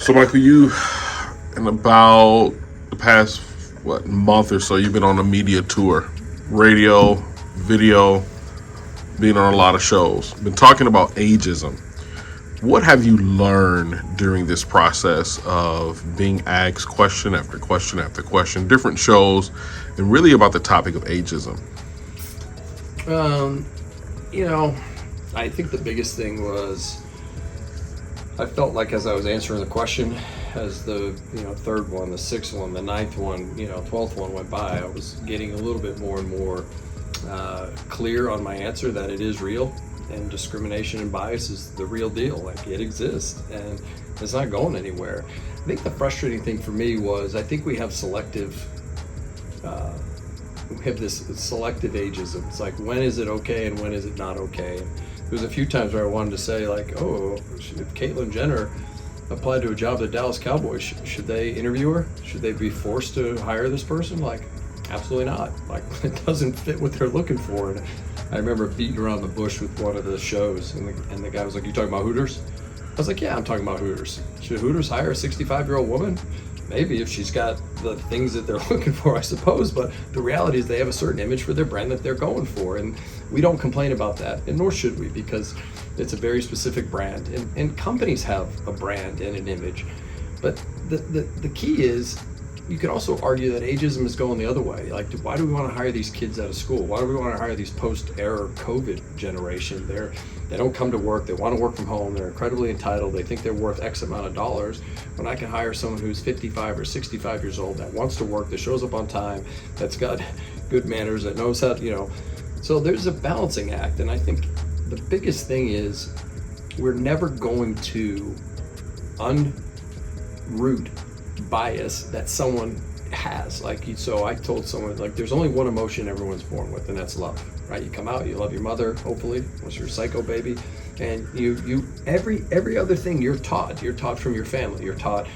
So, Michael, you, in about the past, month or so, you've been on a media tour, radio, video, being on a lot of shows, been talking about ageism. What have you learned during this process of being asked question after question after question, different shows, and really about the topic of ageism? Um, you know, I think the biggest thing was I felt like as I was answering the question, as the third one, the sixth one, the ninth one, 12th one went by, I was getting a little bit more and more clear on my answer that it is real, and discrimination and bias is the real deal. Like, it exists and it's not going anywhere. I think the frustrating thing for me was I think we have this selective ageism. It's like, when is it okay and when is it not okay? And there was a few times where I wanted to say, like, oh, if Caitlyn Jenner applied to a job at the Dallas Cowboys, should they interview her? Should they be forced to hire this person? Like, absolutely not. Like, it doesn't fit what they're looking for. And I remember beating around the bush with one of the shows, and the guy was like, "You talking about Hooters?" I was like, "Yeah, I'm talking about Hooters. Should Hooters hire a 65-year-old woman? Maybe, if she's got the things that they're looking for, I suppose. But the reality is they have a certain image for their brand that they're going for, and we don't complain about that, and nor should we, because it's a very specific brand, and companies have a brand and an image. But the key is, you could also argue that ageism is going the other way. Like, why do we want to hire these kids out of school? Why do we want to hire these post-era COVID generation? They don't come to work. They want to work from home. They're incredibly entitled. They think they're worth X amount of dollars. When I can hire someone who's 55 or 65 years old, that wants to work, that shows up on time, that's got good manners, that knows how to, So there's a balancing act. And I think the biggest thing is we're never going to unroot bias that someone has. So I told someone, like, there's only one emotion everyone's born with, and that's love, right? You come out, you love your mother, hopefully, was your psycho baby, and you every other thing you're taught from your family. You're taught,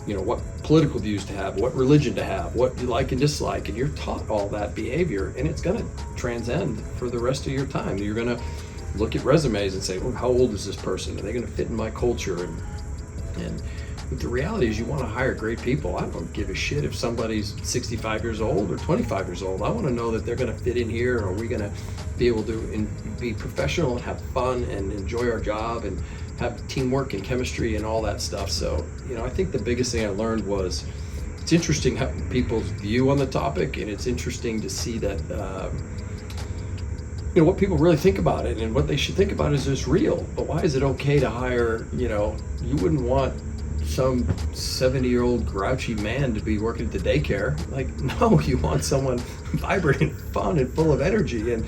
what political views to have, what religion to have, what you like and dislike, and you're taught all that behavior, and it's going to transcend for the rest of your time. You're going to look at resumes and say, well, how old is this person? Are they going to fit in my culture? And but the reality is, you want to hire great people. I don't give a shit if somebody's 65 years old or 25 years old. I want to know that they're going to fit in here. Are we going to be able to be professional and have fun and enjoy our job and have teamwork and chemistry and all that stuff? So, I think the biggest thing I learned was it's interesting how people's view on the topic, and it's interesting to see that, what people really think about it, and what they should think about is it's real. But why is it okay to hire, you wouldn't want some 70-year-old grouchy man to be working at the daycare. Like, no, you want someone vibrant and fun and full of energy. And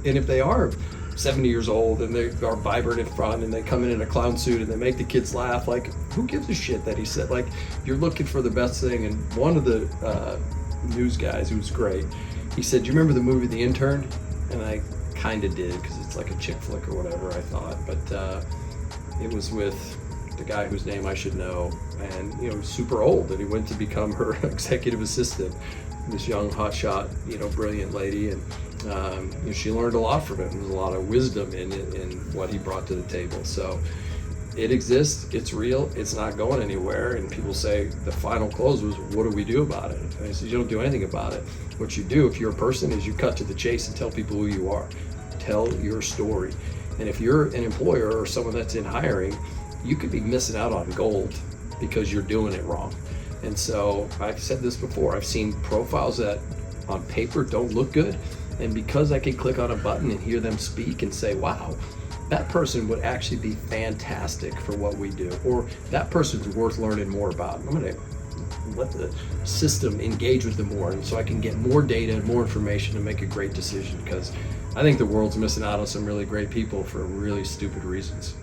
if they are 70 years old and they are vibrant and fun and they come in a clown suit and they make the kids laugh, like, who gives a shit that he said? Like, you're looking for the best thing. And one of the news guys, who was great, he said, "Do you remember the movie The Intern?" And I kind of did, because it's like a chick flick or whatever, I thought. But it was with the guy whose name I should know, and super old, and he went to become her executive assistant, this young hotshot, brilliant lady, and she learned a lot from him. There's a lot of wisdom in what he brought to the table. So it exists, it's real, it's not going anywhere. And people say the final close was, what do we do about it? And I said, you don't do anything about it. What you do, if you're a person, is you cut to the chase and tell people who you are. Tell your story. And if you're an employer or someone that's in hiring, you could be missing out on gold because you're doing it wrong. And so I've said this before, I've seen profiles that on paper don't look good, and because I can click on a button and hear them speak and say, wow, that person would actually be fantastic for what we do, or that person's worth learning more about, I'm going to let the system engage with them more, and so I can get more data and more information to make a great decision, because I think the world's missing out on some really great people for really stupid reasons.